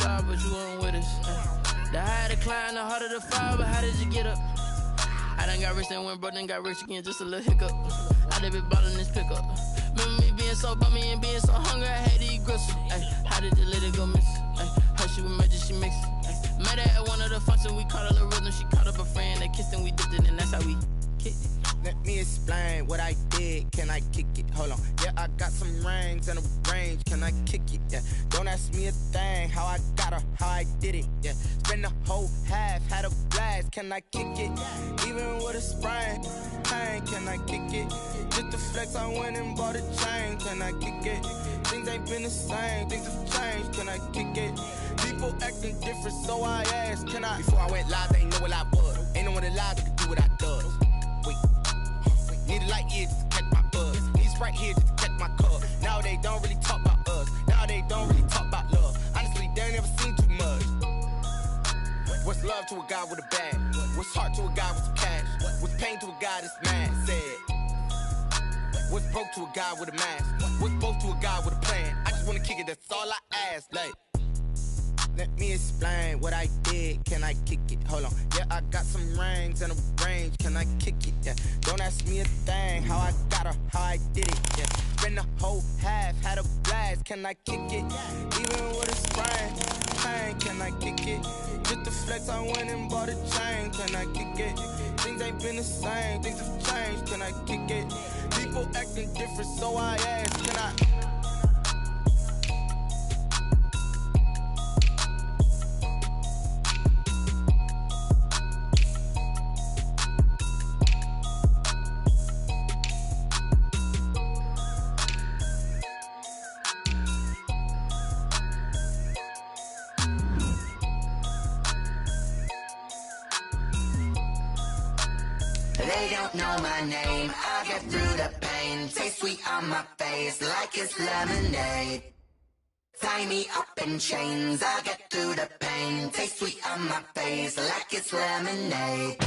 side, but you weren't with us. The higher the climb, the harder the fall, but how did you get up? I done got rich and went broke, then got rich again, just a little hiccup. I done been ballin' this pickup. Remember me being so bummy and being so hungry, I had to eat gristle. How did the lady go miss? How she was magic, she mixed. Met her at one of the functions, we caught a little rhythm. She caught up a friend, they kissed and we dipped it, and that's how we kicked it. Let me explain what I did, can I kick it? Hold on, yeah, I got some rings and a range, can I kick it? Yeah, don't ask me a thing, how I got her, how I did it. Yeah, spend the whole half, had a blast, can I kick it? Even with a sprain, pain, can I kick it? Just to flex, I went and bought a chain, can I kick it? Things ain't been the same, things have changed, can I kick it? People acting different, so I asked, can I? Before I went live, they ain't know what I was. Ain't no one alive that could do what I does. Wait, need a light here just to catch my buzz. Need Sprite here just to catch my cup. Now they don't really talk about us. Now they don't really talk about love. Honestly, they ain't never seen too much. What's love to a guy with a bag? What's heart to a guy with some cash? What's pain to a guy that's mad? Said. What's broke to a guy with a mask? What's both to a guy with a plan? I just wanna kick it, that's all I ask. Like, let me explain what I did, can I kick it? Hold on, yeah, I got some rings and a range, can I kick it? Yeah, don't ask me a thing, how I got her, how I did it. Yeah, spend the whole half, had a blast, can I kick it? Even with a sprain, pain, can I kick it? Just to flex, I went and bought a chain, can I kick it? Things ain't been the same, things have changed, can I kick it? People acting different, so I ask, can I? They don't know my name, I get through the pain. Taste sweet on my face like it's lemonade. Tie me up in chains, I get through the pain. Taste sweet on my face like it's lemonade.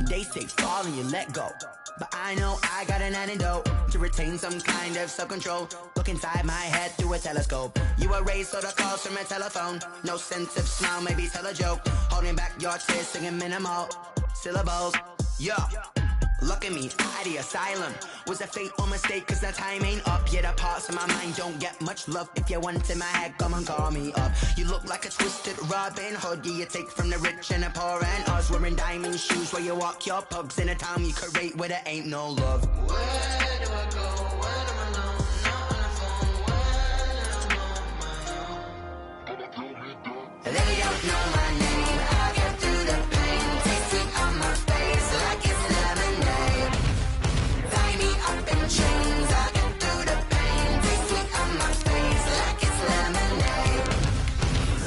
They say fall and you let go, but I know I got an antidote to retain some kind of self-control. Look inside my head through a telescope. You were raised on the calls from a telephone. No sense of smile, maybe tell a joke. Holding back your tears, singing minimal syllables. Yeah, look at me, out the asylum. Was a fate or mistake, cause the time ain't up. Yeah, the parts of my mind don't get much love. If you want in my head, come and call me up. You look like a twisted Robin Hood. Yeah, you take from the rich and the poor and us. Wearing diamond shoes where you walk your pugs in a town you create where there ain't no love. Where do I go? When am I alone? Not on the phone. When I'm on my own. They don't know my name. I get through the pain. Taste sweet on my face like it's lemonade. Tie me up in chains. I get through the pain. Taste sweet on my face like it's lemonade.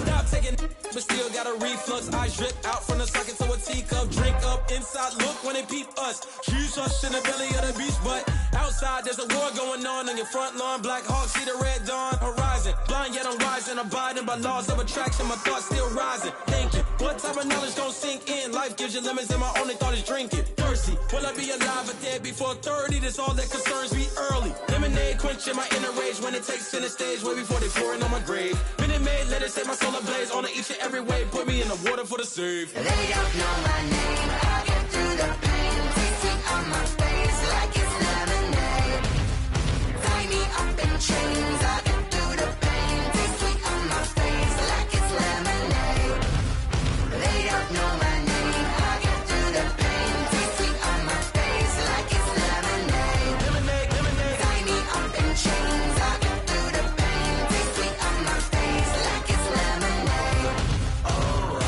Stop taking, but still got a reflux. Eyes drip out from the socket to a teacup. Drink up inside, look when they peep us. Shoes us in the belly of the beast, but outside there's a war going on your front lawn. Black Hawk, see the red dawn horizon. Blind yet I'm rising, abiding by laws of attraction. My thoughts still rising, thinking, what type of knowledge gon' sink in? Life gives you limits and my only thought is drinking. Thirsty, will I be alive or dead before 30? That's all that concerns me early. Lemonade quenching my inner rage when it takes center stage way before they pouring on my grave. Minute Maid, let it set my soul ablaze on each and every way. Put me in the water for the save. They don't know my name, I get through the pain. Taste sweet on my face like it's lemonade. Tie me up in chains, I get through the pain. Taste sweet on my face like it's lemonade. They don't know my name, I get through the pain. Taste sweet on my face like it's lemonade. Lemonade, lemonade. Tie me up in chains, I get through the pain. Taste sweet on my face like it's lemonade. Oh.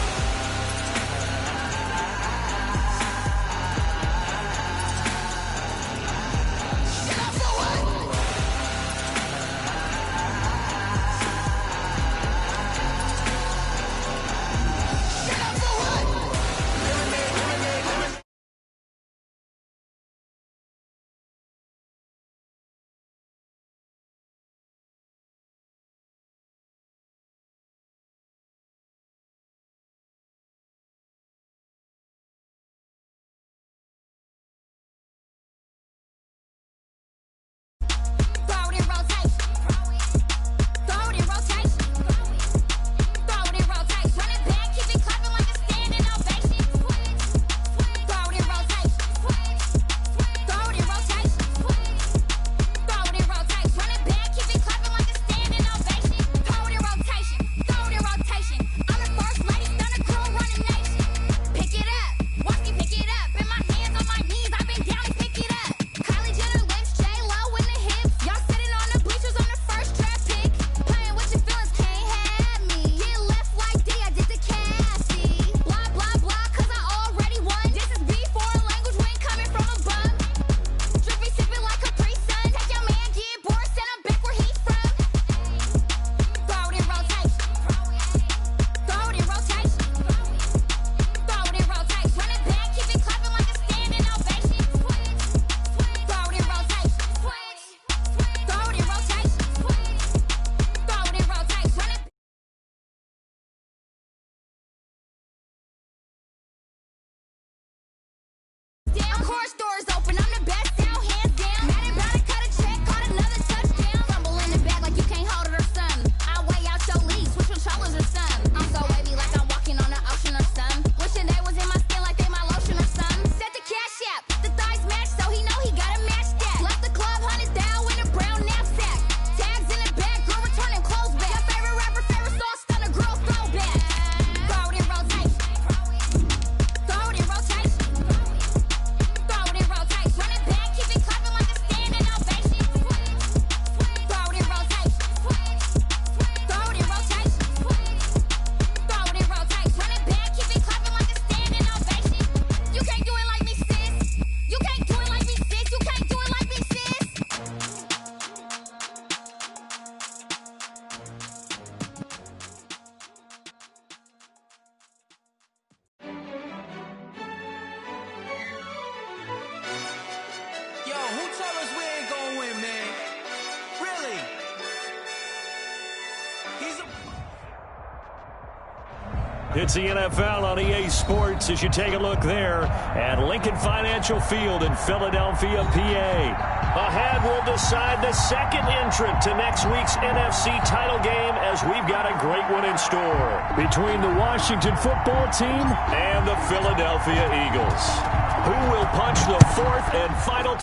It's the NFL on EA Sports as you take a look there at Lincoln Financial Field in Philadelphia, PA. Ahead, we'll decide the second entrant to next week's NFC title game as we've got a great one in store between the Washington football team and the Philadelphia Eagles. Who will punch the fourth and final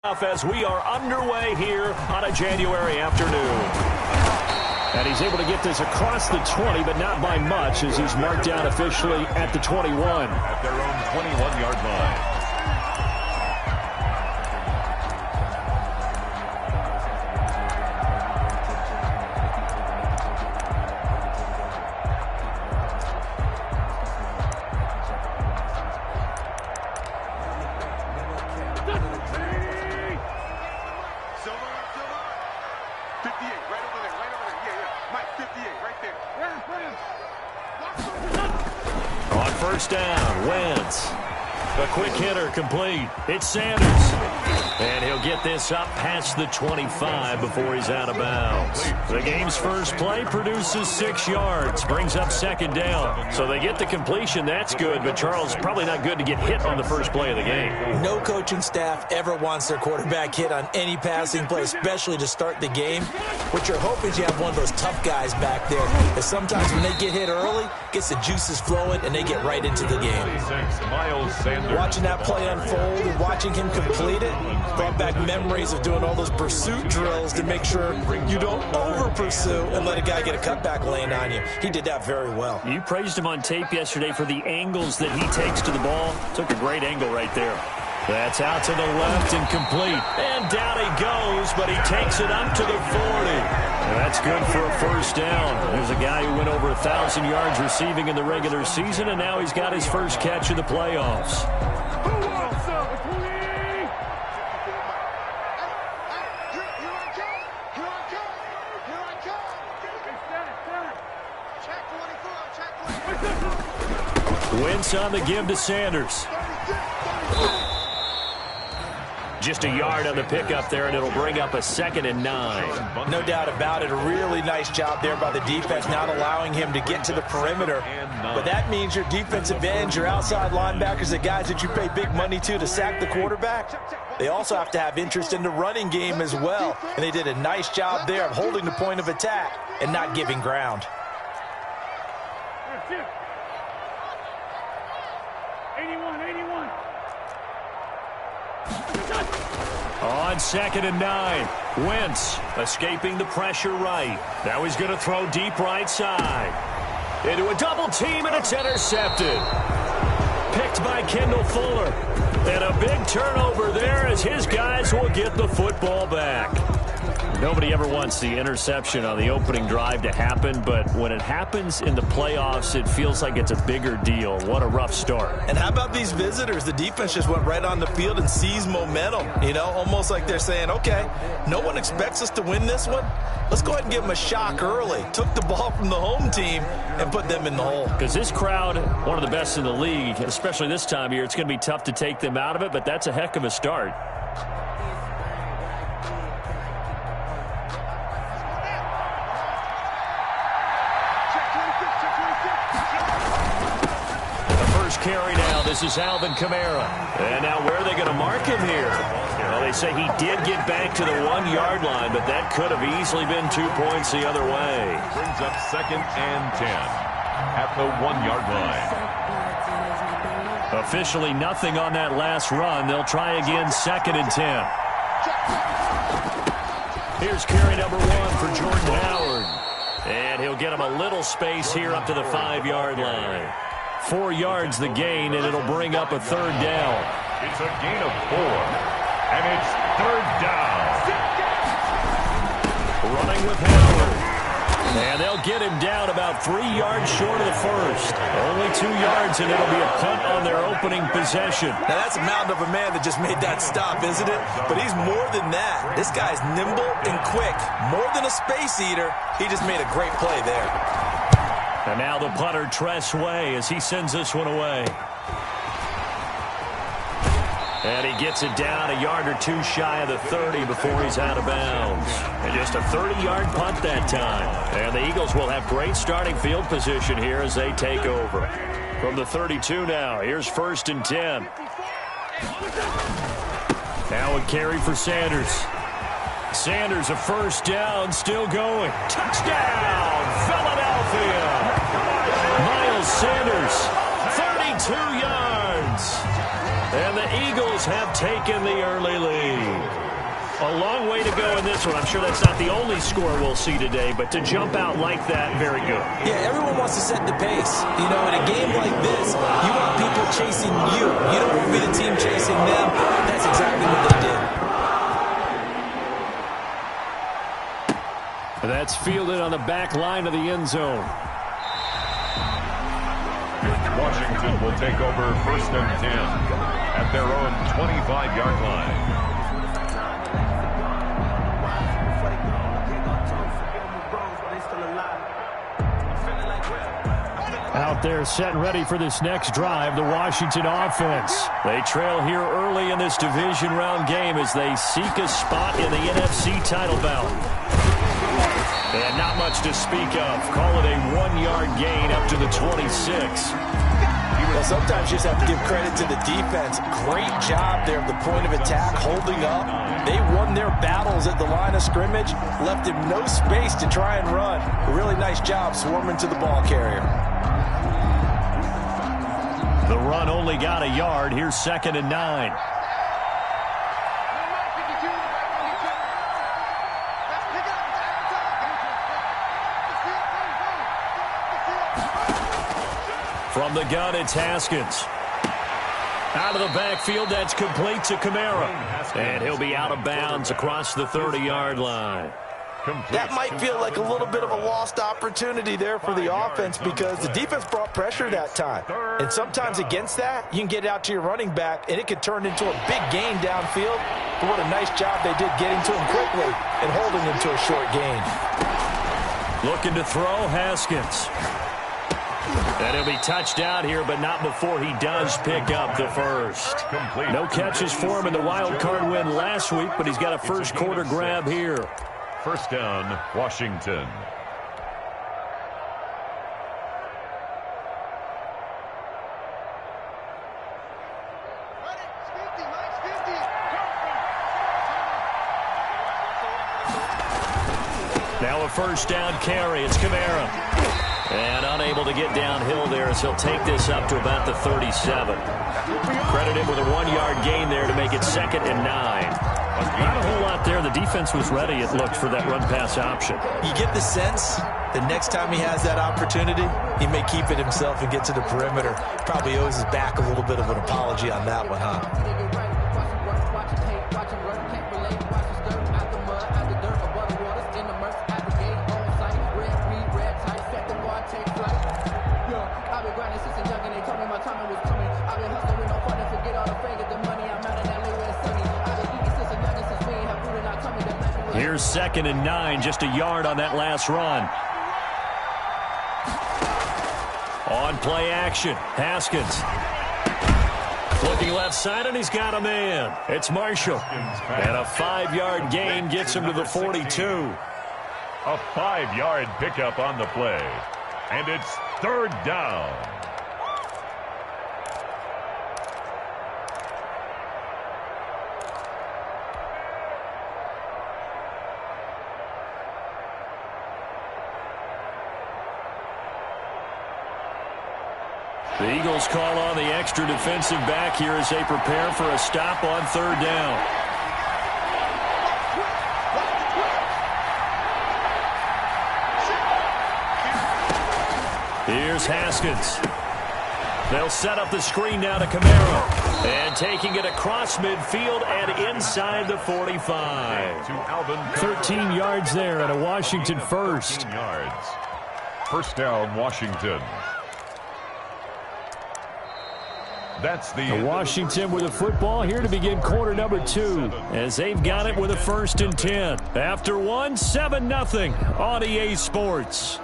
as we are underway here on a January afternoon. And he's able to get this across the 20, but not by much as he's marked down officially at the 21. At their own 21-yard line. First down, Wentz. A quick hitter complete. It's Sanders. And he'll get this up past the 25 before he's out of bounds. The game's first play produces 6 yards, brings up second down. So they get the completion, that's good, but Charles, probably not good to get hit on the first play of the game. No coaching staff ever wants their quarterback hit on any passing play, especially to start the game. What you're hoping is you have one of those tough guys back there, because sometimes when they get hit early, gets the juices flowing, and they get right into the game. Watching that play unfold and watching him complete it brought back memories of doing all those pursuit drills to make sure you don't over-pursue and let a guy get a cutback lane on you. He did that very well. You praised him on tape yesterday for the angles that he takes to the ball. Took a great angle right there. That's out to the left and complete. And down he goes, but he takes it up to the 40. And that's good for a first down. There's a guy who went over 1,000 yards receiving in the regular season, and now he's got his first catch in the playoffs. Wentz on the give to Sanders. Just a yard on the pickup there, and it'll bring up a 2nd and 9. No doubt about it. A really nice job there by the defense, not allowing him to get to the perimeter. But that means your defensive ends, your outside linebackers, the guys that you pay big money to sack the quarterback, they also have to have interest in the running game as well. And they did a nice job there of holding the point of attack and not giving ground. 81. On 2nd and 9, Wentz escaping the pressure right. Now he's going to throw deep right side. Into a double team, and it's intercepted. Picked by Kendall Fuller. And a big turnover there as his guys will get the football back. Nobody ever wants the interception on the opening drive to happen, but when it happens in the playoffs, it feels like it's a bigger deal. What a rough start. And how about these visitors? The defense just went right on the field and seized momentum. You know, almost like they're saying, okay, no one expects us to win this one. Let's go ahead and give them a shock early. Took the ball from the home team and put them in the hole. Because this crowd, one of the best in the league, especially this time of year, it's going to be tough to take them out of it, but that's a heck of a start. Carry now. This is Alvin Kamara. And now where are they going to mark him here? Well, they say he did get back to the 1-yard line, but that could have easily been 2 points the other way. Brings up 2nd and 10 at the 1-yard line. Officially nothing on that last run. They'll try again 2nd and 10. Here's carry number 1 for Jordan Howard. And he'll get him a little space here up to the 5-yard line. 4 yards the gain, and it'll bring up a 3rd down. It's a gain of 4, and it's 3rd down. Running with Howard. And they'll get him down about 3 yards short of the first. Only 2 yards, and it'll be a punt on their opening possession. Now, that's a mountain of a man that just made that stop, isn't it? But he's more than that. This guy's nimble and quick. More than a space eater, he just made a great play there. And now the punter, Tress Way, as he sends this one away. And he gets it down a yard or two shy of the 30 before he's out of bounds. And just a 30-yard punt that time. And the Eagles will have great starting field position here as they take over. From the 32 now, here's 1st and 10. Now a carry for Sanders. Sanders, a first down, still going. Touchdown, Philadelphia! Miles Sanders, 32 yards. And the Eagles have taken the early lead. A long way to go in this one. I'm sure that's not the only score we'll see today, but to jump out like that, very good. Yeah, everyone wants to set the pace. You know, in a game like this, you want people chasing you. You don't want to be the team chasing them. That's exactly what they did. That's fielded on the back line of the end zone. Washington will take over 1st and 10 at their own 25-yard line. Out there set and ready for this next drive, the Washington offense. They trail here early in this division round game as they seek a spot in the NFC title bout. And not much to speak of. Call it a 1-yard gain up to the 26. Well, sometimes you just have to give credit to the defense. Great job there at the point of attack, holding up. They won their battles at the line of scrimmage, left him no space to try and run. A really nice job swarming to the ball carrier. The run only got a yard. Here's 2nd and 9. From the gun, it's Haskins. Out of the backfield, that's complete to Kamara. And he'll be out of bounds across the 30-yard line. That might feel like a little bit of a lost opportunity there for the offense because the defense brought pressure that time. And sometimes against that, you can get it out to your running back, and it could turn into a big gain downfield. But what a nice job they did getting to him quickly and holding him to a short gain. Looking to throw, Haskins. And he'll be touched out here, but not before he does pick up the first. No catches for him in the wild card win last week, but he's got a first quarter grab here. First down, Washington. Now a first down carry. It's Kamara. And unable to get downhill there as he'll take this up to about the 37. Credit him with a 1-yard gain there to make it 2nd and 9. Not a whole lot there. The defense was ready, it looked, for that run-pass option. You get the sense that next time he has that opportunity, he may keep it himself and get to the perimeter. Probably owes his back a little bit of an apology on that one, huh? Here's 2nd and 9, just a yard on that last run. On play action, Haskins. Looking left side, and he's got a man. It's Marshall. And a 5-yard gain gets him to the 42. A 5-yard pickup on the play. And it's 3rd down. The Eagles call on the extra defensive back here as they prepare for a stop on 3rd down. Here's Haskins. They'll set up the screen now to Kamara. And taking it across midfield and inside the 45. 13 yards there and a Washington first. Yards. First down, Washington. That's the Washington with the football here to begin quarter number 2 as they've got it with a 1st and 10. After 1, 7-0 on EA Sports.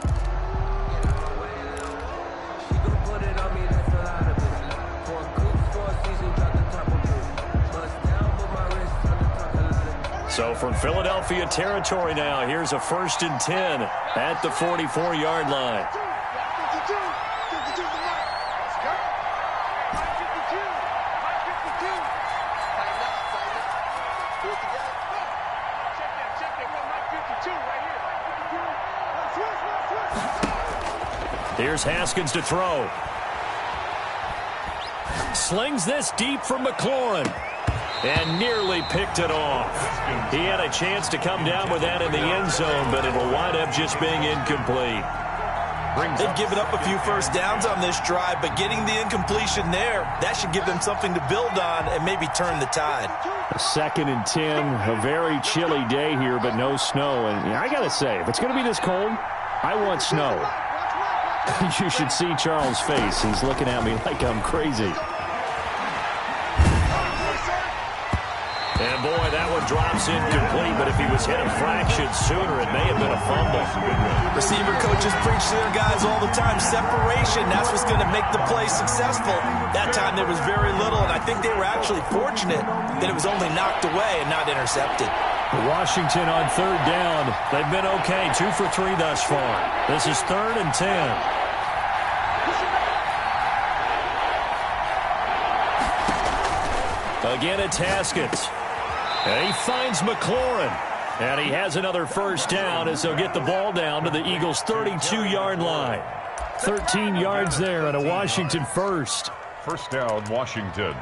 So from Philadelphia territory now, here's a 1st and 10 at the 44-yard line. Here's Haskins to throw. Slings this deep from McLaurin. And nearly picked it off. He had a chance to come down with that in the end zone, but it'll wind up just being incomplete. They've given up a few first downs on this drive, but getting the incompletion there, that should give them something to build on and maybe turn the tide. A 2nd and 10, a very chilly day here, but no snow. And I got to say, if it's going to be this cold, I want snow. You should see Charles' face. He's looking at me like I'm crazy. And boy, that one drops incomplete, but if he was hit a fraction sooner, it may have been a fumble. Receiver coaches preach to their guys all the time. Separation, that's what's going to make the play successful. That time there was very little, and I think they were actually fortunate that it was only knocked away and not intercepted. Washington on 3rd down. They've been okay, 2 for 3 thus far. This is 3rd and 10. Again, it's Haskins. And he finds McLaurin. And he has another first down as they'll get the ball down to the Eagles' 32-yard line. 13 yards there and a Washington first. First down, Washington.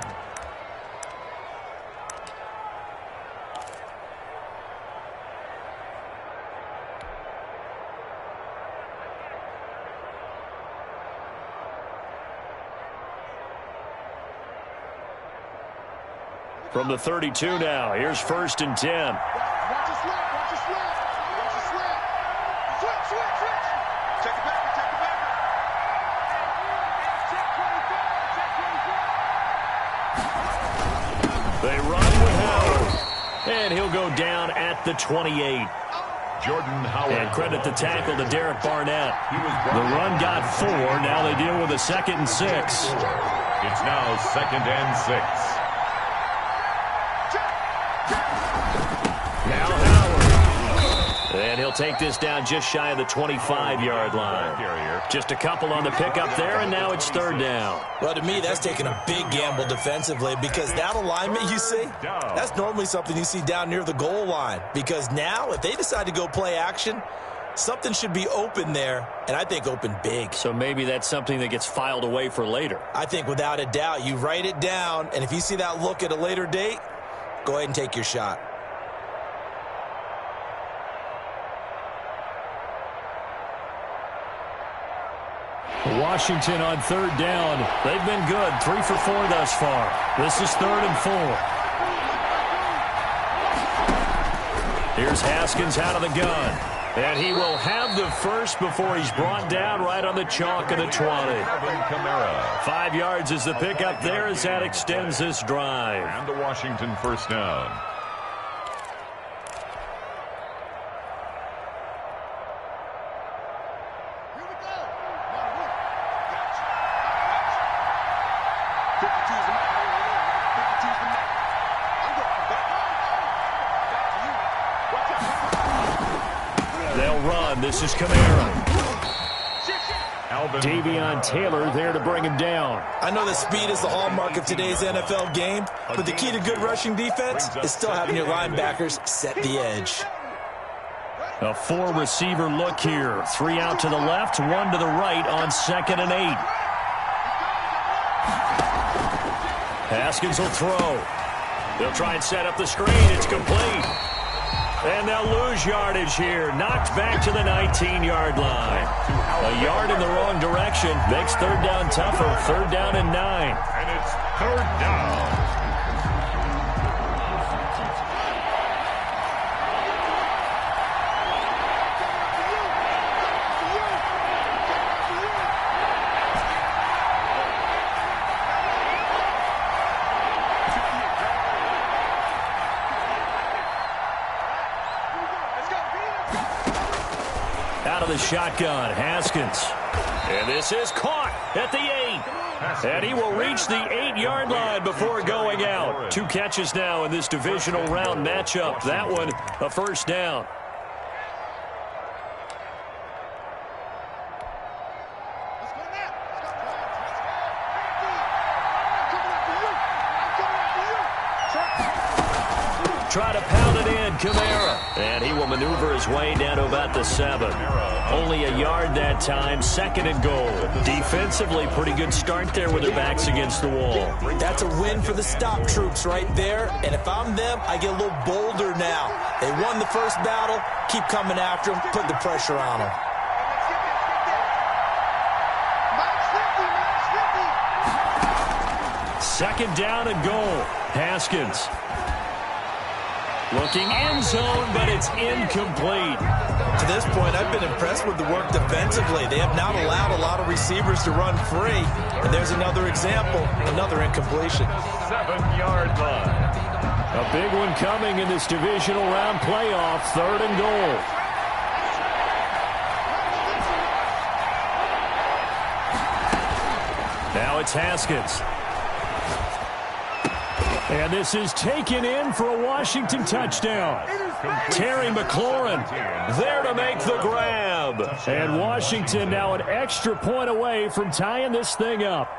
From the 32 now, here's 1st and 10. Watch it slip, watch it slip, watch it slip. Switch. Check it back, check it back. Check 24. They run with Howard. And he'll go down at the 28. Jordan Howard. And credit the tackle to Derek Barnett. The run got 4. Now they deal with a 2nd and 6. It's now 2nd and 6. Now Howard. And he'll take this down just shy of the 25-yard line. Just a couple on the pickup there, and now it's 3rd down. Well, to me, that's taking a big gamble defensively because that alignment you see, that's normally something you see down near the goal line. Because now, if they decide to go play action, something should be open there, and I think open big. So maybe that's something that gets filed away for later. I think without a doubt, you write it down, and if you see that look at a later date, go ahead and take your shot. Washington on 3rd down. They've been good. 3 for 4 thus far. This is 3rd and 4. Here's Haskins out of the gun. And he will have the first before he's brought down right on the chalk of the 20. 5 yards is the pickup there as that extends this drive. And the Washington first down. They'll run. This is Kamara. Davion Taylor there to bring him down. I know that speed is the hallmark of today's NFL game, but the key to good rushing defense is still having your linebackers set the edge. A 4-receiver look here. 3 out to the left, 1 to the right on 2nd and 8. Haskins will throw. They'll try and set up the screen. It's complete. And they'll lose yardage here. Knocked back to the 19-yard line. A yard in the wrong direction. Makes 3rd down tougher. 3rd down and 9. And it's 3rd down. Out of the shotgun, Haskins. And this is caught at the 8. And he will reach the 8-yard line before going out. 2 catches now in this divisional round matchup. That one, a first down. Try to pound it in, Kamara. And he will maneuver his way down to about the 7. Only a yard that time, 2nd and goal. Defensively, pretty good start there with their backs against the wall. That's a win for the stop troops right there. And if I'm them, I get a little bolder now. They won the first battle. Keep coming after them. Put the pressure on them. Second down and goal. Haskins. Looking end zone, but it's incomplete. To this point, I've been impressed with the work defensively. They have not allowed a lot of receivers to run free. And there's another example, another incompletion. 7-yard line. A big one coming in this divisional round playoff, 3rd and goal. Now it's Haskins. And this is taken in for a Washington touchdown. Terry McLaurin there to make the grab. And Washington now an extra point away from tying this thing up.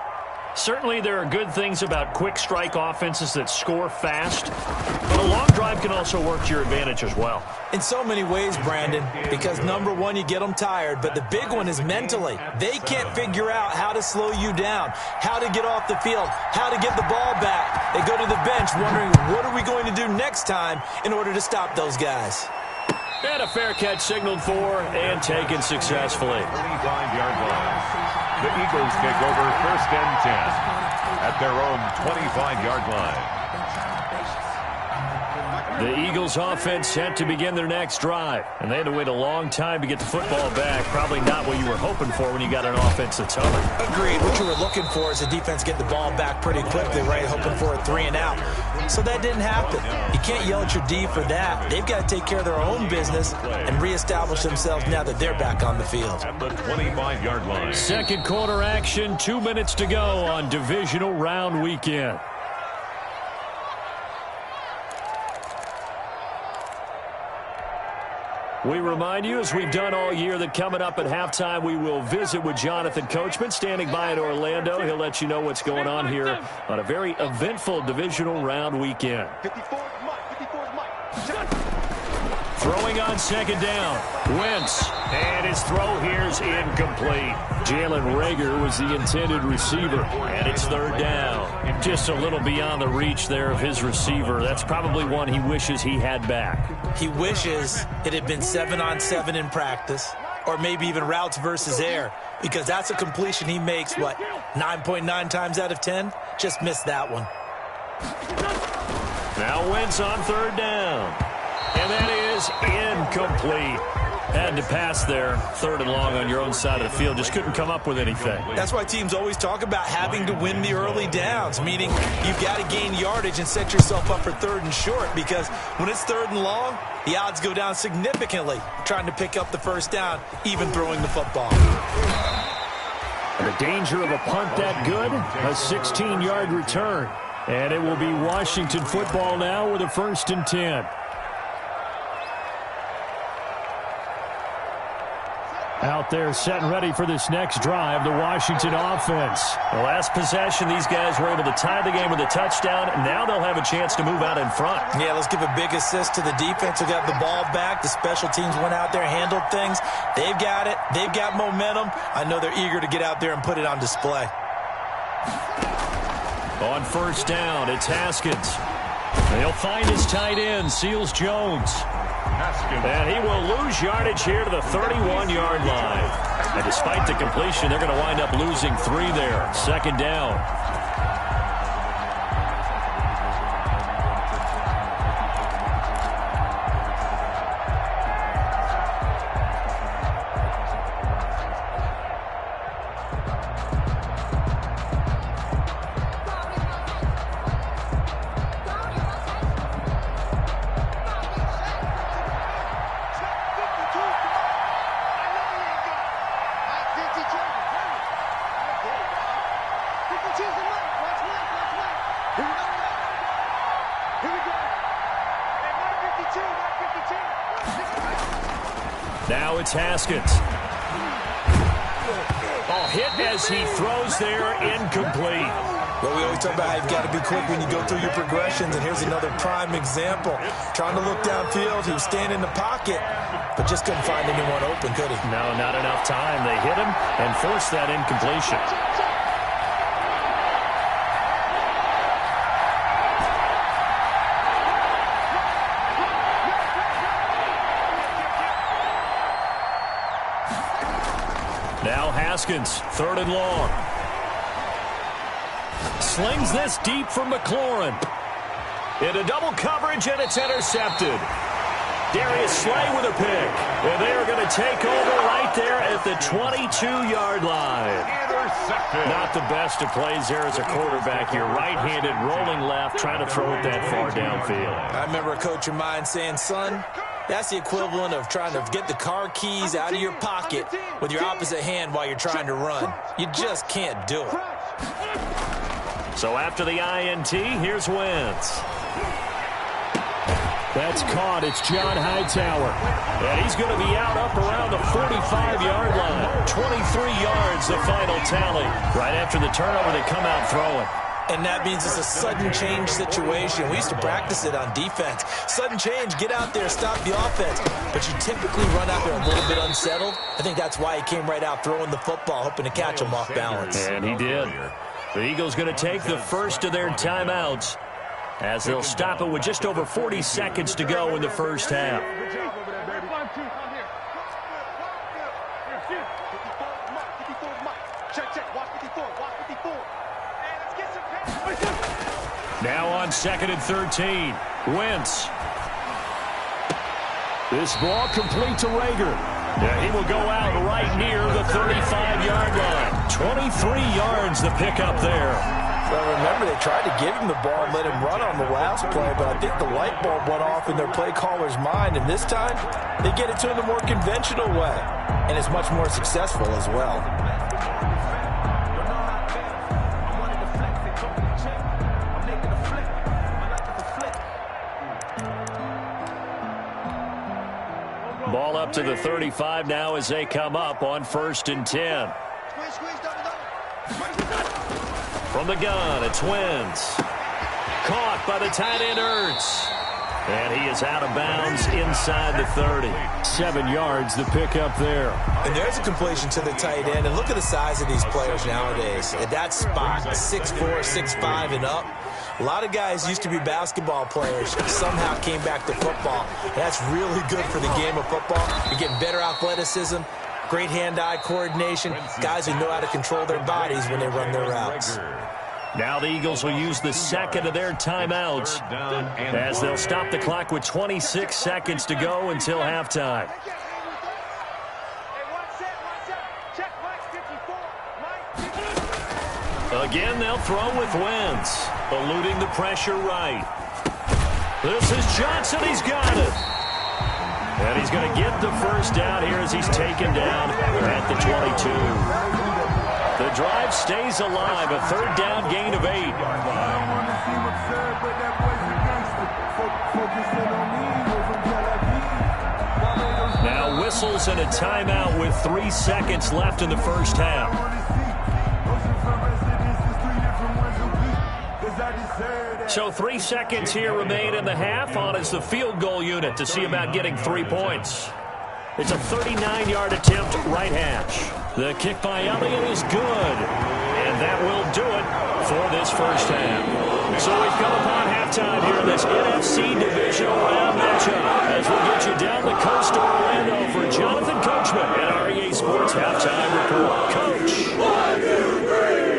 Certainly there are good things about quick strike offenses that score fast, but a long drive can also work to your advantage as well. In so many ways, Brandon, because number one, you get them tired, but the big one is mentally. They can't figure out how to slow you down, how to get off the field, how to get the ball back. They go to the bench wondering, what are we going to do next time in order to stop those guys? And a fair catch signaled for and taken successfully. 35-yard line. The Eagles take over 1st and 10 at their own 25-yard line. The Eagles offense set to begin their next drive. And they had to wait a long time to get the football back. Probably not what you were hoping for when you got an offense that's humming. Agreed. What you were looking for is the defense get the ball back pretty quickly, right? Hoping for a 3 and out. So that didn't happen. You can't yell at your D for that. They've got to take care of their own business and reestablish themselves now that they're back on the field. At the 25-yard line. Second quarter action, 2 minutes to go on divisional round weekend. We remind you, as we've done all year, that coming up at halftime, we will visit with Jonathan Coachman, standing by in Orlando. He'll let you know what's going on here on a very eventful divisional round weekend. 54 is Mike. Throwing on second down. Wentz. And his throw here is incomplete. Jalen Reagor was the intended receiver. And it's 3rd down. Just a little beyond the reach there of his receiver. That's probably one he wishes he had back. He wishes it had been 7-on-7 in practice, or maybe even routes versus air, because that's a completion he makes, 9.9 times out of 10? Just missed that one. Now Wentz on 3rd down. And that is incomplete. Had to pass there, 3rd and long on your own side of the field. Just couldn't come up with anything. That's why teams always talk about having to win the early downs, meaning you've got to gain yardage and set yourself up for 3rd and short, because when it's 3rd and long, the odds go down significantly trying to pick up the first down, even throwing the football. The danger of a punt that good, a 16-yard return. And it will be Washington football now with a 1st and 10. Out there set and ready for this next drive, the Washington offense. The last possession, these guys were able to tie the game with a touchdown. Now they'll have a chance to move out in front. Yeah, let's give a big assist to the defense who got the ball back. The special teams went out there, handled things. They've got it. They've got momentum. I know they're eager to get out there and put it on display. On 1st down, it's Haskins. They'll find his tight end, Seals Jones. And he will lose yardage here to the 31-yard line. And despite the completion, they're going to wind up losing 3 there. 2nd down. Thank you. Now it's Haskins. Oh, hit as he throws there, incomplete. Well, we always talk about how you've got to be quick when you go through your progressions, and here's another prime example. Trying to look downfield, he was standing in the pocket, but just couldn't find anyone open, could he? No, not enough time. They hit him and forced that incompletion. Now Haskins, 3rd and long. Slings this deep from McLaurin. Into double coverage, and it's intercepted. Darius Slay with a pick. And they are going to take over right there at the 22-yard line. Intercepted. Not the best of plays there as a quarterback. You're right-handed, rolling left, trying to throw it that far downfield. I remember a coach of mine saying, son, that's the equivalent of trying to get the car keys out of your pocket with your opposite hand while you're trying to run. You just can't do it. So after the INT, here's Wentz. That's caught. It's John Hightower. And he's going to be out up around the 45-yard line. 23 yards, the final tally. Right after the turnover, they come out throwing. And that means it's a sudden change situation. We used to practice it on defense. Sudden change, get out there, stop the offense. But you typically run out there a little bit unsettled. I think that's why he came right out throwing the football, hoping to catch him off balance. And he did. The Eagles going to take the first of their timeouts as they'll stop it with just over 40 seconds to go in the first half. Now on 2nd and 13, Wentz. This ball complete to Rager. Yeah, he will go out right near the 35-yard line. 23 yards the pickup there. Well, remember, they tried to give him the ball and let him run on the last play, but I think the light bulb went off in their play caller's mind, and this time they get it to him the more conventional way, and it's much more successful as well. Ball up to the 35 now as they come up on 1st and 10. From the gun, it's Wentz. Caught by the tight end, Ertz. And he is out of bounds inside the 30. 7 yards, the pickup there. And there's a completion to the tight end. And look at the size of these players nowadays. At that spot, 6'4", 6'5", and up. A lot of guys used to be basketball players, somehow came back to football. And that's really good for the game of football. You're getting better athleticism, great hand-eye coordination, guys who know how to control their bodies when they run their routes. Now the Eagles will use the second of their timeouts as they'll stop the clock with 26 seconds to go until halftime. Again, they'll throw with Wentz, eluding the pressure right. This is Johnson. He's got it. And he's going to get the first down here as he's taken down at the 22. The drive stays alive, a 3rd down gain of 8. Now whistles and a timeout with 3 seconds left in the first half. So 3 seconds here remain in the half. On is the field goal unit to see about getting 3 points. It's a 39-yard attempt, right hash. The kick by Elliott is good. And that will do it for this first half. So we've come upon halftime here in this NFC Divisional Round matchup as we get you down the coast to Orlando for Jonathan Coachman at REA Sports Halftime Report. Coach. 1, 2, 3.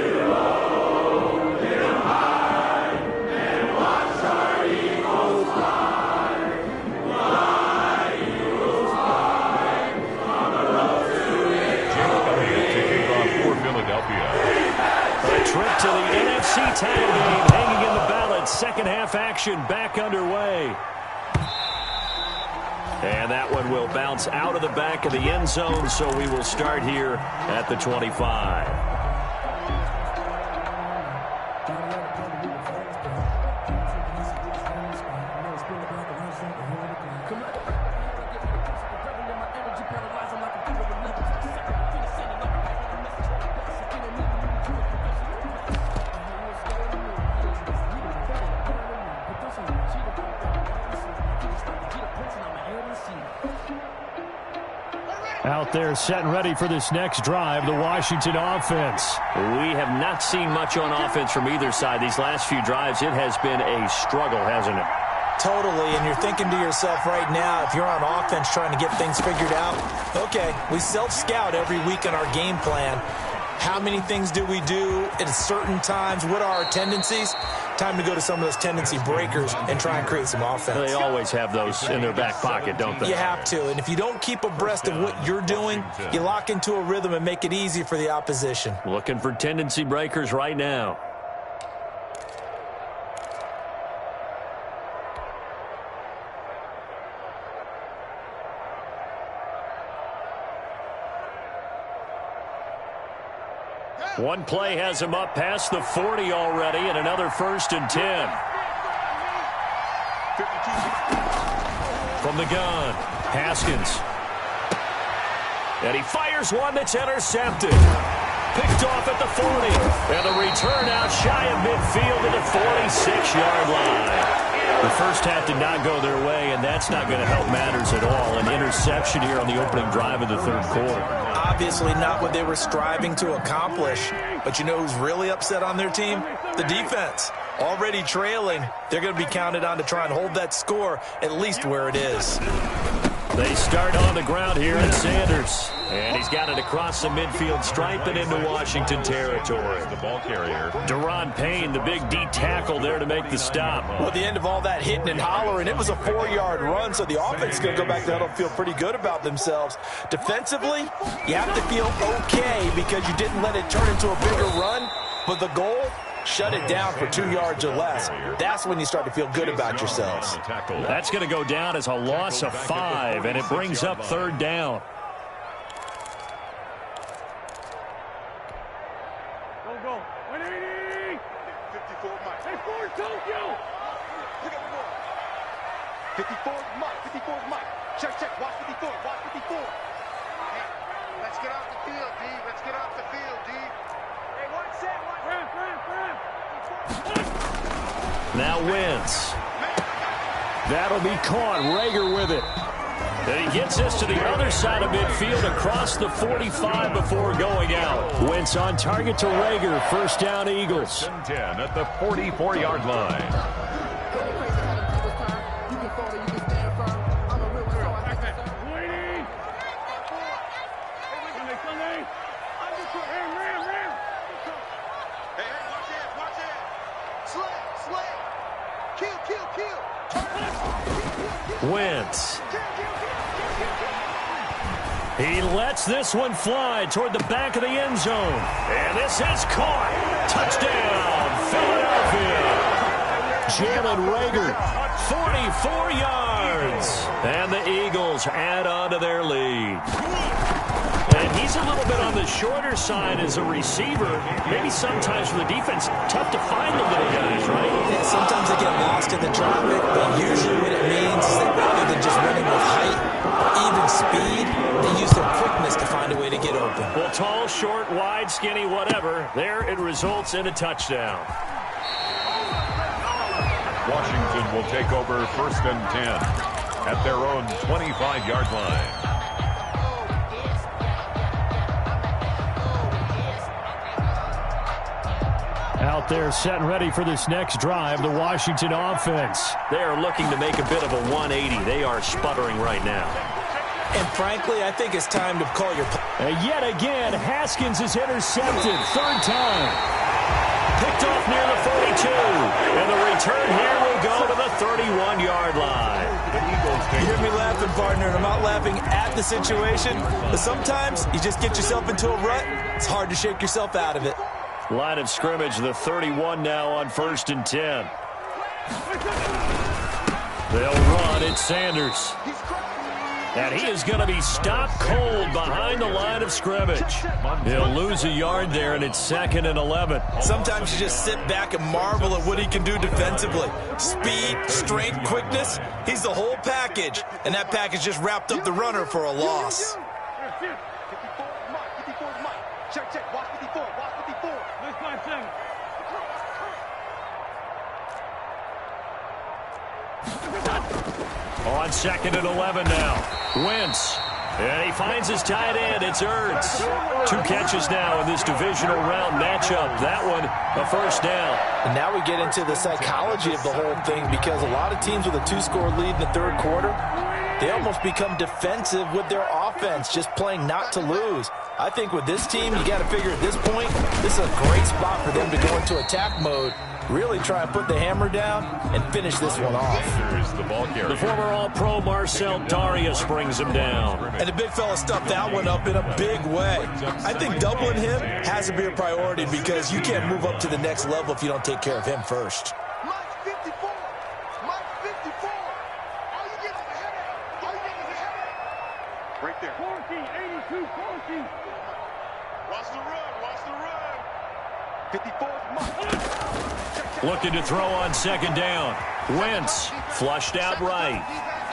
Trip to the NFC title game hanging in the balance. Second half action back underway. And that one will bounce out of the back of the end zone, so we will start here at the 25. Out there set and ready for this next drive, the Washington offense. We have not seen much on offense from either side these last few drives. It has been a struggle, hasn't it? Totally, and you're thinking to yourself right now, if you're on offense trying to get things figured out, okay, we self-scout every week on our game plan. How many things do we do at certain times? What are our tendencies? Time to go to some of those tendency breakers and try and create some offense. They always have those in their back pocket, don't they? You have to, and if you don't keep abreast of what you're doing, you lock into a rhythm and make it easy for the opposition. Looking for tendency breakers right now. One play has him up past the 40 already, and another 1st and 10. From the gun, Haskins. And he fires one that's intercepted. Picked off at the 40. And the return out shy of midfield to the 46-yard line. The first half did not go their way, and that's not going to help matters at all. An interception here on the opening drive of the third quarter. Obviously not what they were striving to accomplish. But you know who's really upset on their team? The defense. Already trailing, they're going to be counted on to try and hold that score at least where it is. They start on the ground here at Sanders. And he's got it across the midfield stripe and into Washington territory. The ball carrier. Deron Payne, the big D tackle there to make the stop. Well, at the end of all that hitting and hollering, it was a 4-yard run, so the offense is going to go back to huddle and feel pretty good about themselves. Defensively, you have to feel okay because you didn't let it turn into a bigger run, but the goal, shut it down for 2 yards or less. That's when you start to feel good about yourselves. That's going to go down as a loss of 5, and it brings up 3rd down. Go. 180. 54 Mike. Hey, Ford, Tokyo. Look at the ball. 54 Mike. 54 Mike. Check. Watch 54. Watch 54. Hey, let's get off the field, D. Let's get off the field, D. Hey, one set. Now Wentz. That'll be caught. Rager with it. And he gets this to the other side of midfield across the 45 before going out. Wentz on target to Rager. 1st down, Eagles. 10 at the 44-yard line. Wentz. He lets this one fly toward the back of the end zone. And this is caught. Touchdown, Philadelphia. Jalen Rager, 44 yards. And the Eagles add on to their lead. And he's a little bit on the shorter side as a receiver. Maybe sometimes for the defense, tough to find the little guys, right? Yeah, sometimes they get lost in the traffic, but usually what it means is that rather than just running with height, even speed, they use their quickness to find a way to get open. Well, tall, short, wide, skinny, whatever. There it results in a touchdown. Washington will take over 1st and 10 at their own 25-yard line. Out there set and ready for this next drive, the Washington offense. They are looking to make a bit of a 180. They are sputtering right now. And frankly, I think it's time to call your... And yet again, Haskins is intercepted. 3rd time. Picked off near the 42. And the return here will go to the 31-yard line. You hear me laughing, partner, and I'm not laughing at the situation, but sometimes you just get yourself into a rut. It's hard to shake yourself out of it. Line of scrimmage, the 31 now on 1st and 10. They'll run. It's Sanders. And he is going to be stopped cold behind the line of scrimmage. He'll lose a yard there, and it's 2nd and 11. Sometimes you just sit back and marvel at what he can do defensively. Speed, strength, quickness. He's the whole package. And that package just wrapped up the runner for a loss. 54 Mike. Check. Watch 54. Watch 54. On 2nd and 11 now. Wentz And he finds his tight end. It's Ertz. 2 catches now in this divisional round matchup. That one, a first down. And now we get into the psychology of the whole thing, because a lot of teams with a 2-score lead in the third quarter, they almost become defensive with their offense, just playing not to lose. I think with this team, you got to figure at this point, this is a great spot for them to go into attack mode, really try and put the hammer down and finish this one off. The former All-Pro Marcel Darius brings him down. And the big fella stuffed that one up in a big way. I think doubling him has to be a priority, because you can't move up to the next level if you don't take care of him first. Right there. 40, 82, 40. Watch the run. 54 is Looking to throw on second down. Wentz flushed out right.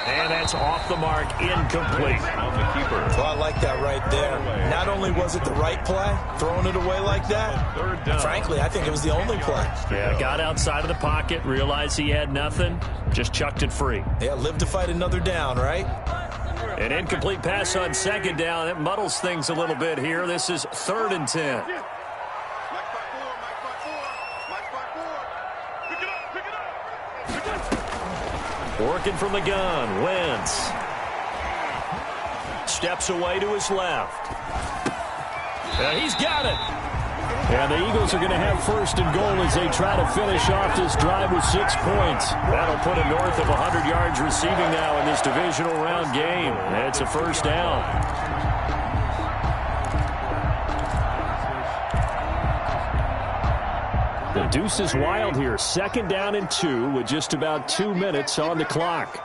And that's off the mark, incomplete. On the keeper. Well, I like that right there. Not only was it the right play, throwing it away like that, frankly, I think it was the only play. Yeah, got outside of the pocket, realized he had nothing, just chucked it free. Yeah, live to fight another down, right? An incomplete pass on second down. It muddles things a little bit here. This is 3rd and 10. Working from the gun, Wentz. Steps away to his left. He's got it. And the Eagles are going to have 1st and goal as they try to finish off this drive with 6 points. That'll put him north of 100 yards receiving now in this divisional round game. It's a first down. The deuce is wild here. 2nd down and 2 with just about 2 minutes on the clock.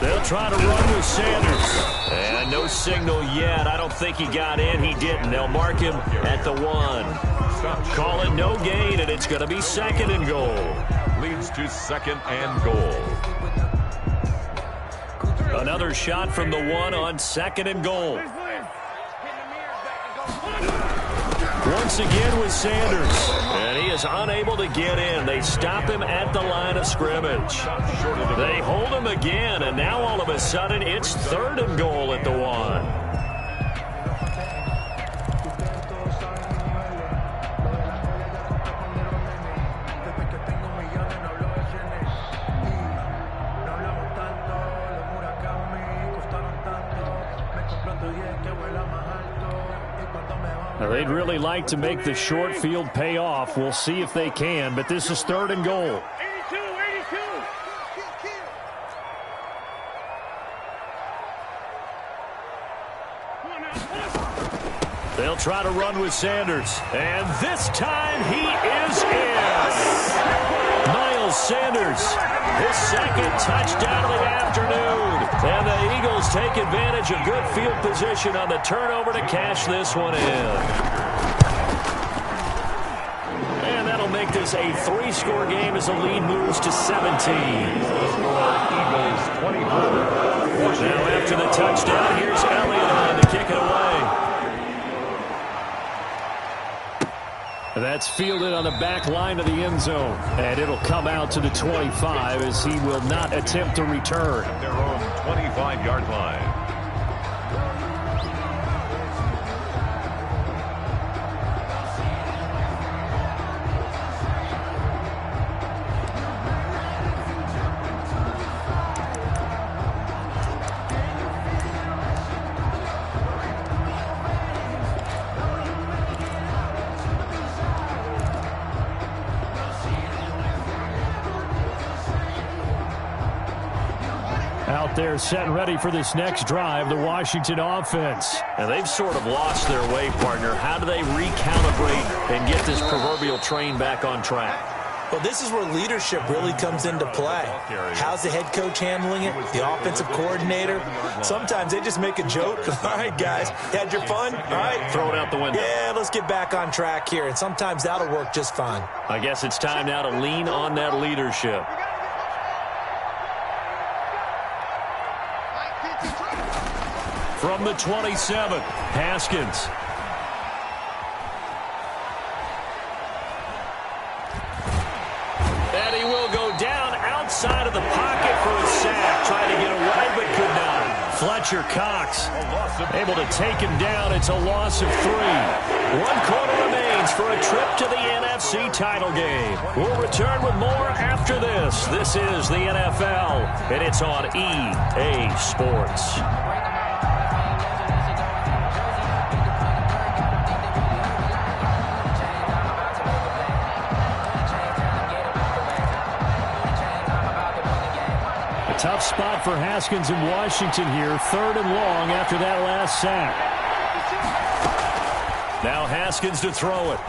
They'll try to run with Sanders. And no signal yet. I don't think he got in. He didn't. They'll mark him at the 1. Call it no gain, and it's going to be 2nd and goal. Leads to 2nd and goal. Another shot from the 1 on 2nd and goal. Once again with Sanders. And he is unable to get in. They stop him at the line of scrimmage. They hold him again, and now all of a sudden it's 3rd and goal at the 1. They'd really like to make the short field pay off. We'll see if they can, but this is 3rd and goal. 82. They'll try to run with Sanders, and this time he is in. Miles Sanders, his 2nd touchdown of the afternoon. And the Eagles take advantage of good field position on the turnover to cash this one in. And that'll make this a 3-score game as the lead moves to 17. Eagles 24. Now after the touchdown, here's Elliott on to kick it away. That's fielded on the back line of the end zone. And it'll come out to the 25 as he will not attempt to return. Their own 25-yard line. Out there set and ready for this next drive, the Washington offense. And they've sort of lost their way, partner. How do they recalibrate and get this proverbial train back on track? Well, this is where leadership really comes into play. How's the head coach handling it? The offensive coordinator? Sometimes they just make a joke. All right, guys, had your fun? All right. Throw it out the window. Yeah, let's get back on track here. And sometimes that'll work just fine. I guess it's time now to lean on that leadership. From the 27, Haskins. And he will go down outside of the pocket for a sack. Trying to get away, but Fletcher Cox able to take him down. It's a loss of 3. 1 quarter remains for a trip to the NFC title game. We'll return with more after this. This is the NFL, and it's on EA Sports. Tough spot for Haskins in Washington here. 3rd and long after that last sack. Now Haskins to throw it.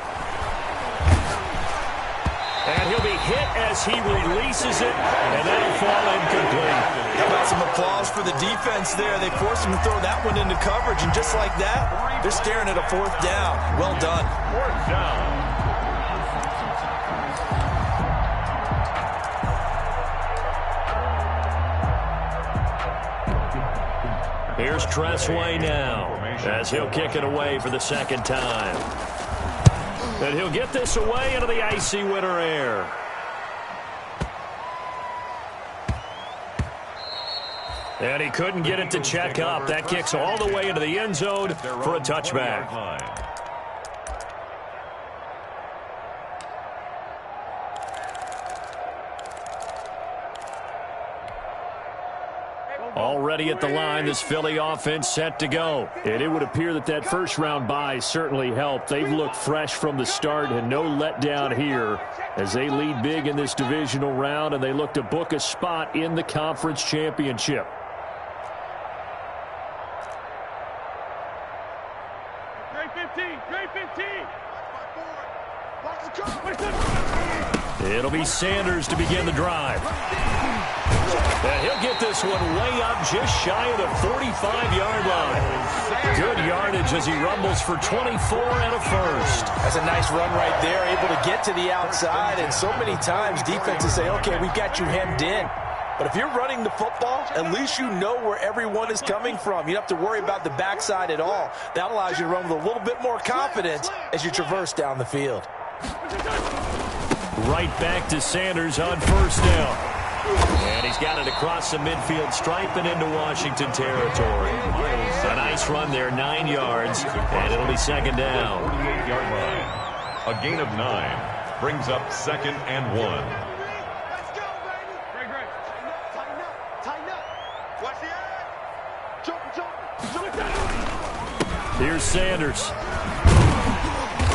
And he'll be hit as he releases it, and that'll fall incomplete. How about some applause for the defense there? They forced him to throw that one into coverage, and just like that, they're staring at a 4th down. Well done. 4th down. Here's Tressway now as he'll kick it away for the 2nd time. And he'll get this away into the icy winter air. And he couldn't get it to check up. That kicks all the way into the end zone for a touchback. Already at the line, this Philly offense set to go. And it would appear that that first-round bye certainly helped. They've looked fresh from the start and no letdown here as they lead big in this divisional round, and they look to book a spot in the conference championship. It'll be Sanders to begin the drive. And he'll get this one way up just shy of the 45-yard line. Good yardage as he rumbles for 24 and a first. That's a nice run right there, able to get to the outside. And so many times defenses say, okay, we've got you hemmed in. But if you're running the football, at least you know where everyone is coming from. You don't have to worry about the backside at all. That allows you to run with a little bit more confidence as you traverse down the field. Right back to Sanders on 1st down. And he's got it across the midfield stripe and into Washington territory. A nice run there, 9 yards, and it'll be 2nd down. 48-yard line. A gain of 9 brings up 2nd and 1. Let's go, baby. Great. Tighten up. Watch the edge. Jump. Here's Sanders.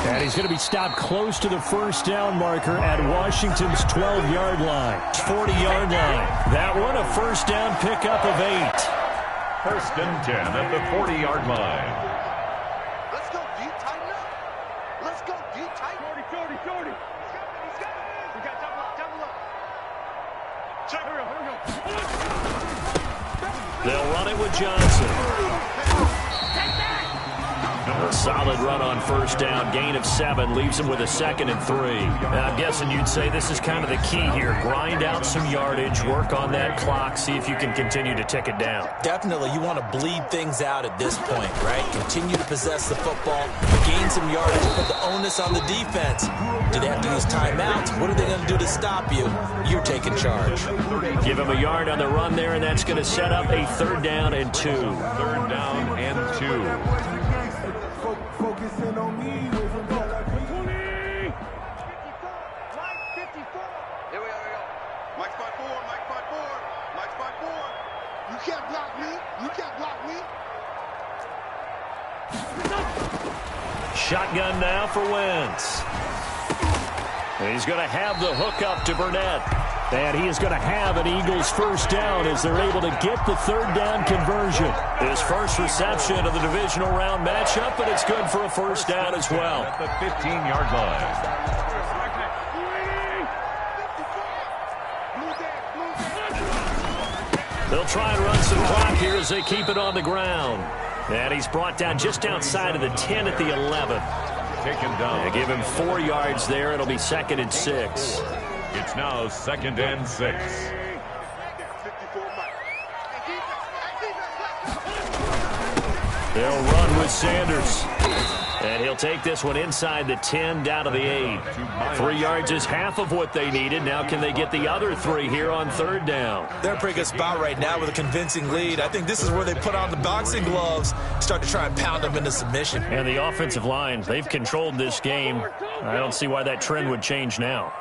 And he's going to be stopped close to the 1st down marker at Washington's 12-yard line. 40-yard line. That one a 1st down pickup of 8. 1st and 10 at the 40-yard line. Let's go, deep, tighten up. Let's go, deep, tighten. 40. He's got it. We got double up. Check. Here we go. They'll run it with Johnson. A solid run on 1st down. Gain of 7 leaves him with a 2nd and 3. Now, I'm guessing you'd say this is kind of the key here. Grind out some yardage, work on that clock, see if you can continue to tick it down. Definitely, you want to bleed things out at this point, right? Continue to possess the football, gain some yardage, and put the onus on the defense. Do they have to use timeouts? What are they going to do to stop you? You're taking charge. Give him a yard on the run there, and that's going to set up a 3rd down and 2. 3rd down and 2. Focusing on me. 20. 54. Here we go. Mike's by 4. You can't block me. Shotgun now for Wentz. And he's going to have the hook up to Burnett. And he is going to have an Eagles 1st down as they're able to get the 3rd down conversion. His first reception of the divisional round matchup, but it's good for a 1st down as well. At the 15-yard line. They'll try and run some clock here as they keep it on the ground. And he's brought down just outside of the 10 at the 11. Taken down. They give him 4 yards there. It'll be 2nd and 6. It's now 2nd and 6. They'll run with Sanders. And he'll take this one inside the 10 down to the 8. 3 yards is half of what they needed. Now can they get the other 3 here on third down? They're in a pretty good spot right now with a convincing lead. I think this is where they put on the boxing gloves, start to try and pound them into submission. And the offensive line, they've controlled this game. I don't see why that trend would change now.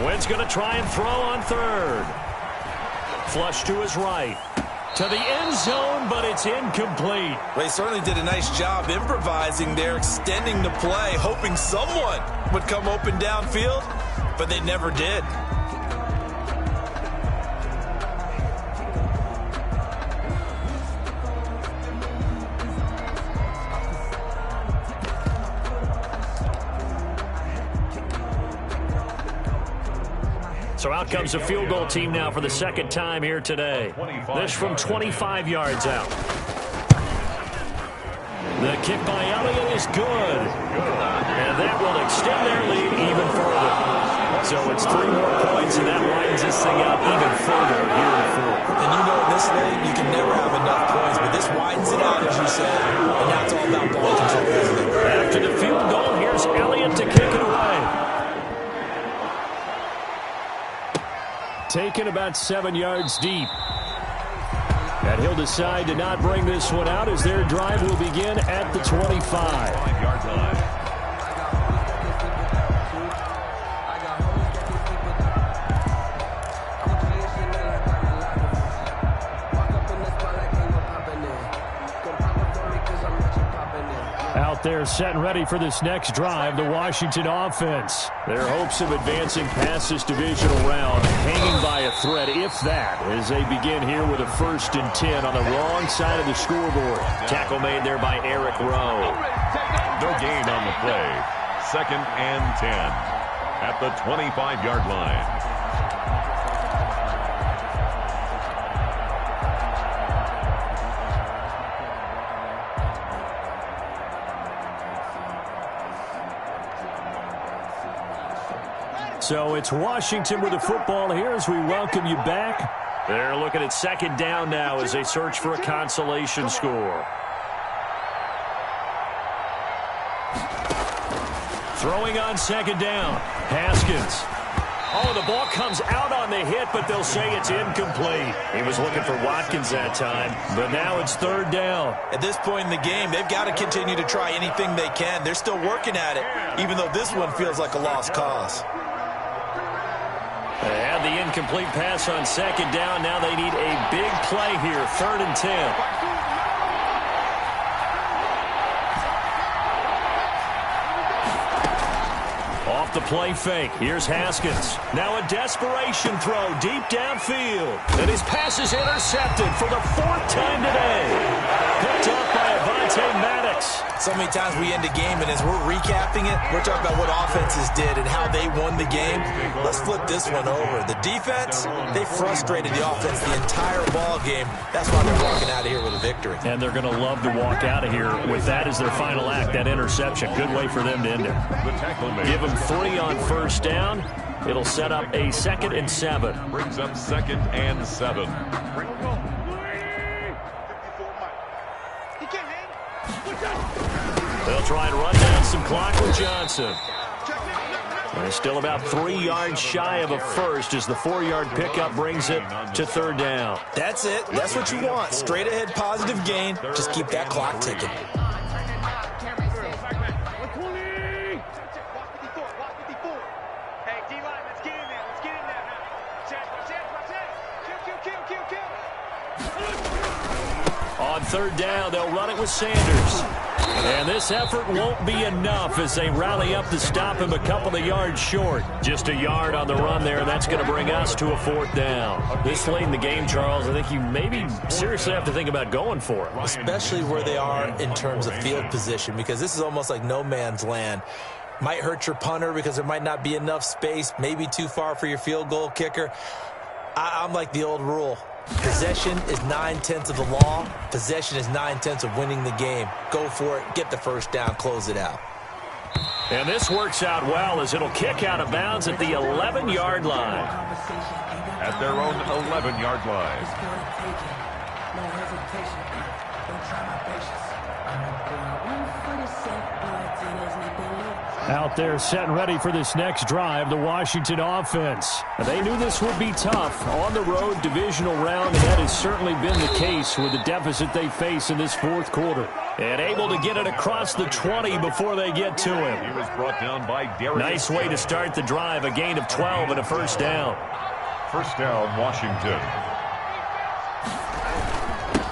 Wentz going to try and throw on third. Flush to his right. To the end zone, but it's incomplete. Well, he certainly did a nice job improvising there, extending the play, hoping someone would come open downfield, but they never did. So out comes a field goal team now for the second time here today. This from 25 yards out. The kick by Elliott is good. And that will extend their lead even further. So it's 3 more points, and that widens this thing out even further here in the fourth. And you know in this league, you can never have enough points, but this widens it out, as you said. And now it's all about ball control, isn't it? After the field goal, here's Elliott to kick it away. Taken about 7 yards deep. And he'll decide to not bring this one out as their drive will begin at the 25-yard line. Out there set and ready for this next drive, the Washington offense. Their hopes of advancing past this divisional round hanging by a thread, if that, as they begin here with a 1st and 10 on the wrong side of the scoreboard. Tackle made there by Eric Rowe. No gain on the play. 2nd and 10 at the 25-yard line. So it's Washington with the football here as we welcome you back. They're looking at 2nd down now as they search for a consolation score. Throwing on 2nd down. Haskins. Oh, the ball comes out on the hit, but they'll say it's incomplete. He was looking for Watkins that time, but now it's 3rd down. At this point in the game, they've got to continue to try anything they can. They're still working at it, even though this one feels like a lost cause. They had the incomplete pass on 2nd down. Now they need a big play here, 3rd and 10. Off the play fake. Here's Haskins. Now a desperation throw deep downfield. And his pass is intercepted for the 4th time today. Picked up by Avonte Maddox. So many times we end a game, and as we're recapping it, we're talking about what offenses did and how they won the game. Let's flip this one over. The defense, they frustrated the offense the entire ball game. That's why they're walking out of here with a victory. And they're going to love to walk out of here with that as their final act, that interception. Good way for them to end it. Give them 3 on 1st down. It'll set up a 2nd and 7. Brings up 2nd and 7. They'll try and run down some clock with Johnson. They're still about 3 yards shy of a first as the 4-yard pickup brings it to 3rd down. That's it. That's what you want. Straight ahead positive gain. Just keep that clock ticking. On 3rd down, they'll run it with Sanders. And this effort won't be enough as they rally up to stop him a couple of yards short. Just a yard on the run there, and that's going to bring us to a 4th down. This late in the game, Charles, I think you maybe seriously have to think about going for it. Especially where they are in terms of field position, because this is almost like no man's land. Might hurt your punter because there might not be enough space, maybe too far for your field goal kicker. I'm like the old rule. Possession is 9/10 of the law. Possession is 9/10 of winning the game. Go for it. Get the 1st down. Close it out. And this works out well as it'll kick out of bounds at the 11-yard line. At their own 11-yard line. Out there set and ready for this next drive, the Washington offense. They knew this would be tough. On the road, divisional round, and that has certainly been the case with the deficit they face in this fourth quarter. And able to get it across the 20 before they get to him. He was brought down by Darius. Nice way to start the drive, a gain of 12 and a first down. First down, Washington.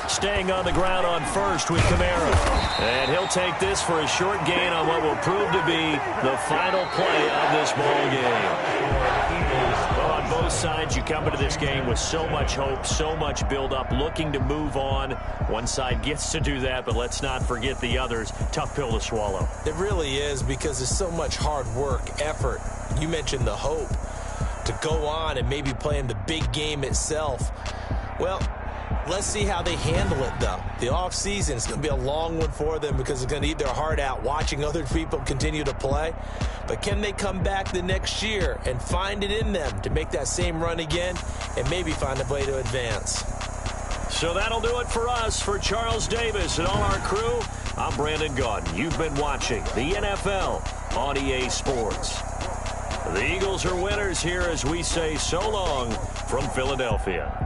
Staying on the ground on first with Kamara. And he'll take this for a short gain on what will prove to be the final play of this ball game. Well, on both sides, you come into this game with so much hope, so much build-up, looking to move on. One side gets to do that, but let's not forget the others. Tough pill to swallow. It really is, because there's so much hard work, effort. You mentioned the hope to go on and maybe play in the big game itself. Well, let's see how they handle it, though. The offseason is going to be a long one for them because it's going to eat their heart out watching other people continue to play. But can they come back the next year and find it in them to make that same run again and maybe find a way to advance? So that'll do it for us. For Charles Davis and all our crew, I'm Brandon Gaudin. You've been watching the NFL on EA Sports. The Eagles are winners here as we say so long from Philadelphia.